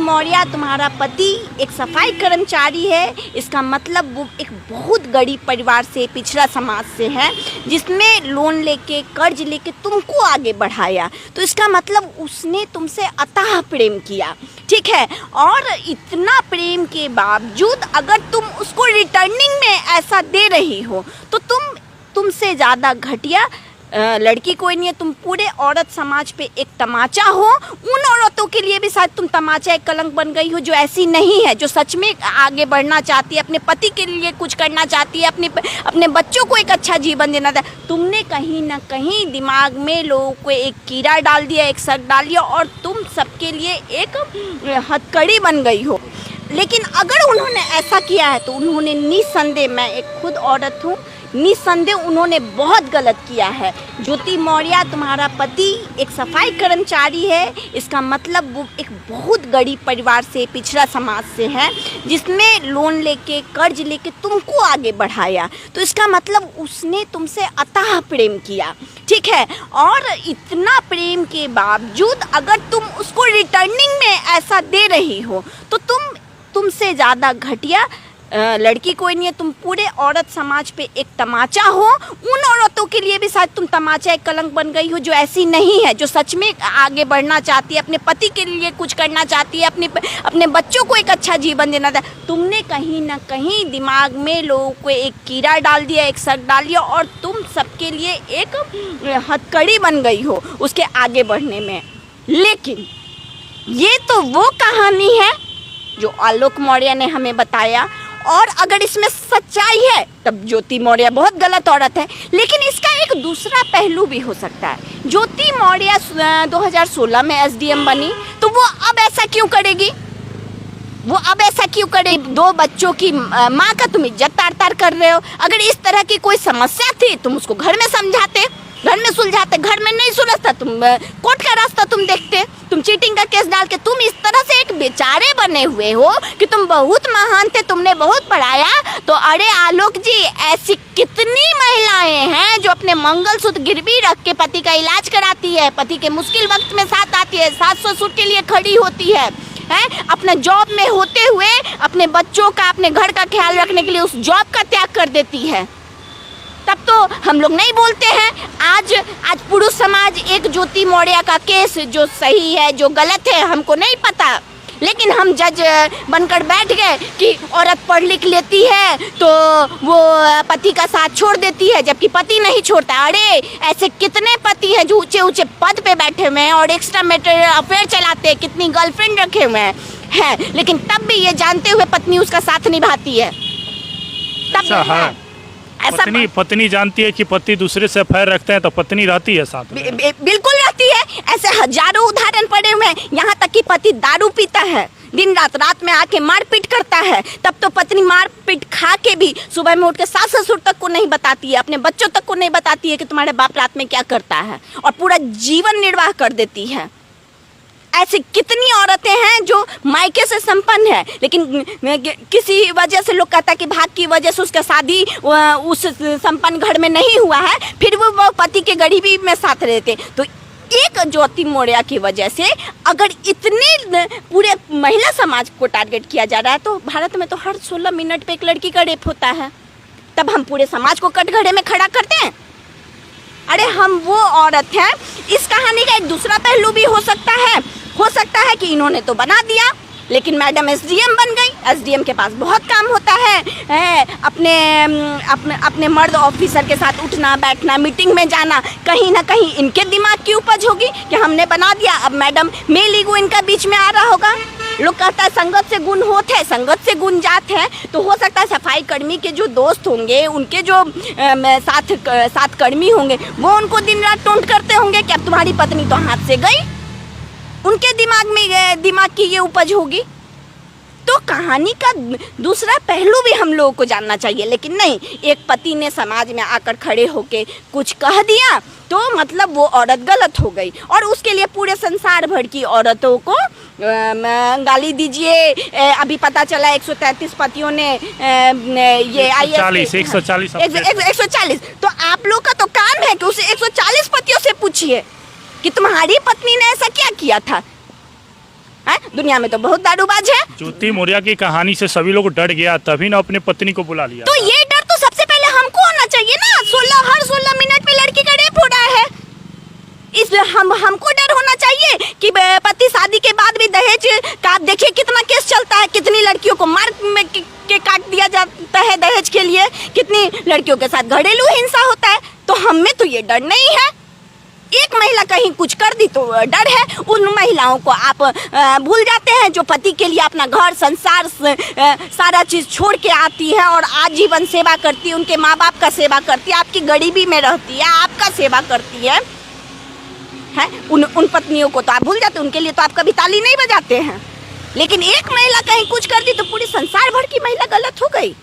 मौर्य तुम्हारा पति एक सफाई कर्मचारी है, इसका मतलब वो एक बहुत गरीब परिवार से, पिछड़ा समाज से है, जिसने लोन लेके कर्ज लेके तुमको आगे बढ़ाया। तो इसका मतलब उसने तुमसे अथाह प्रेम किया, ठीक है। और इतना प्रेम के बावजूद अगर तुम उसको रिटर्निंग में ऐसा दे रही हो तो तुमसे ज़्यादा घटिया लड़की कोई नहीं है। तुम पूरे औरत समाज पे एक तमाचा हो। उन औरतों के लिए भी शायद तुम तमाचा, एक कलंक बन गई हो, जो ऐसी नहीं है, जो सच में आगे बढ़ना चाहती है, अपने पति के लिए कुछ करना चाहती है, अपने बच्चों को एक अच्छा जीवन देना था। तुमने कहीं ना कहीं दिमाग में लोगों को एक कीड़ा डाल दिया, एक शक डाल दिया, और तुम सबके लिए एक हथकड़ी बन गई हो। लेकिन अगर उन्होंने ऐसा किया है तो उन्होंने निस्संदेह, मैं एक खुद औरत हूँ, निस्संदेह उन्होंने बहुत गलत किया है। ज्योति मौर्य तुम्हारा पति एक सफाई कर्मचारी है, इसका मतलब वो एक बहुत गरीब परिवार से, पिछड़ा समाज से है, जिसने लोन लेके कर्ज लेके तुमको आगे बढ़ाया। तो इसका मतलब उसने तुमसे अथाह प्रेम किया, ठीक है। और इतना प्रेम के बावजूद अगर तुम उसको रिटर्निंग में ऐसा दे रही हो तो तुमसे ज़्यादा घटिया लड़की कोई नहीं है। तुम पूरे औरत समाज पे एक तमाचा हो। उन औरतों के लिए भी शायद तुम तमाचा, एक कलंक बन गई हो, जो ऐसी नहीं है, जो सच में आगे बढ़ना चाहती है, अपने पति के लिए कुछ करना चाहती है, अपने बच्चों को एक अच्छा जीवन देना था। तुमने कहीं ना कहीं दिमाग में लोगों को एक कीड़ा डाल दिया, एक शक डाल दिया, और तुम सबके लिए एक हथकड़ी बन गई हो उसके आगे बढ़ने में। लेकिन ये तो वो कहानी है जो आलोक मौर्य ने हमें बताया, और अगर इसमें सच्चाई है तब ज्योति मौर्य बहुत गलत औरत है। लेकिन इसका एक दूसरा पहलू भी हो सकता है। ज्योति मौर्य 2016 में एसडीएम बनी, तो वो अब ऐसा क्यों करेगी? वो अब ऐसा क्यों करे? 2 बच्चों की माँ का तुम इज्जत तार तार कर रहे हो। अगर इस तरह की कोई समस्या थी तुम उसको घर में समझाते, घर में सुलझाते। घर में नहीं सुलझता तुम कोर्ट का रास्ता तुम देखते, तुम चीटिंग का केस डाल के। तुम इस तरह से एक बेचारे बने हुए हो कि तुम बहुत महान थे, तुमने बहुत पढ़ाया। तो अरे आलोक जी, ऐसी कितनी महिलाएं हैं जो अपने मंगलसूत्र गिरवी रख के पति का इलाज कराती है, पति के मुश्किल वक्त में साथ आती है, सास ससुर के लिए खड़ी होती है, अपना जॉब में होते हुए अपने बच्चों का, अपने घर का ख्याल रखने के लिए उस जॉब का त्याग कर देती है। तब तो हम लोग नहीं बोलते हैं। आज पुरुष समाज एक ज्योति मौर्य का केस जो सही है, जो गलत है, हमको नहीं पता, लेकिन हम जज बनकर बैठ गए कि औरत पढ़ लिख लेती है तो वो पति का साथ छोड़ देती है, जबकि पति नहीं छोड़ता। अरे ऐसे कितने पति हैं जो ऊंचे ऊंचे पद पे बैठे हुए हैं और एक्स्ट्रा मैरिटल अफेयर चलाते हैं, कितनी गर्लफ्रेंड रखे हुए हैं, लेकिन तब भी ये जानते हुए पत्नी उसका साथ निभाती है। तब पत्नी जानती है कि पति दूसरे से अफेयर रखते हैं तो पत्नी रहती है साथ में। बिल्कुल रहती है। ऐसे हजारों उदाहरण पड़े हुए हैं। यहाँ तक कि पति दारू पीता है, दिन रात में आके मारपीट करता है, तब तो पत्नी मारपीट खा के भी सुबह में उठ के सास ससुर तक को नहीं बताती है, अपने बच्चों तक को नहीं बताती है कि तुम्हारे बाप रात में क्या करता है, और पूरा जीवन निर्वाह कर देती है। ऐसी कितनी औरतें हैं जो मायके से संपन्न है, लेकिन किसी वजह से लोग कहता है कि भाग की वजह से उसका शादी उस संपन्न घर में नहीं हुआ है, फिर वो पति के गरीबी में साथ रहते। तो एक ज्योति मौर्य की वजह से अगर इतने पूरे महिला समाज को टारगेट किया जा रहा है, तो भारत में तो हर 16 मिनट पे एक लड़की का रेप होता है। तब हम पूरे समाज को कटघरे में खड़ा करते हैं। अरे हम वो औरत हैं। इस कहानी का एक दूसरा पहलू भी हो सकता है कि इन्होंने तो बना दिया, लेकिन मैडम एसडीएम बन गई। एसडीएम के पास बहुत काम होता है, अपने मर्द ऑफिसर के साथ उठना बैठना, मीटिंग में जाना। कहीं ना कहीं इनके दिमाग की उपज होगी कि हमने बना दिया, अब मैडम मेल ईगो इनका बीच में आ रहा होगा। लोग कहता है संगत से गुण होते हैं, संगत से गुण जात है। तो हो सकता है सफाई कर्मी के जो दोस्त होंगे, उनके जो साथ कर्मी होंगे, वो उनको दिन रात टोंट करते होंगे कि अब तुम्हारी पत्नी तो हाथ से गई। उनके दिमाग की ये उपज होगी। तो कहानी का दूसरा पहलू भी हम लोगों को जानना चाहिए, लेकिन नहीं, एक पति ने समाज में आकर खड़े होके कुछ कह दिया तो मतलब वो औरत गलत हो गई, और उसके लिए पूरे संसार भर की औरतों को गाली दीजिए। अभी पता चला 133 पतियों ने ये 140। तो आप लोग का तो काम है कि उसे 140 पतियों से पूछिए कि तुम्हारी पत्नी ने ऐसा क्या किया था। हैं? दुनिया में तो बहुत दारूबाज है। ज्योति मौर्य की कहानी से सभी लोग डर गया, तभी ना अपने पत्नी को बुला लिया। तो ये डर तो सबसे पहले हमको होना चाहिए ना। हर 16 मिनट में लड़की का रेप हो रहा है। हमको डर होना चाहिए कि पति शादी के बाद भी दहेज का, आप देखिए कितना केस चलता है, कितनी लड़कियों को मार के काट दिया जाता है दहेज के लिए, कितनी लड़कियों के साथ घरेलू हिंसा होता है। तो हम में तो ये डर नहीं है। एक महिला कहीं कुछ कर दी तो डर है। उन महिलाओं को आप भूल जाते हैं जो पति के लिए अपना घर संसार सारा चीज छोड़ के आती है और आजीवन सेवा करती है, उनके माँ बाप का सेवा करती है, आपकी गरीबी में रहती है, आपका सेवा करती है। उन पत्नियों को तो आप भूल जाते हैं, उनके लिए तो आप कभी ताली नहीं बजाते हैं। लेकिन एक महिला कहीं कुछ कर दी तो पूरी संसार भर की महिला गलत हो गई।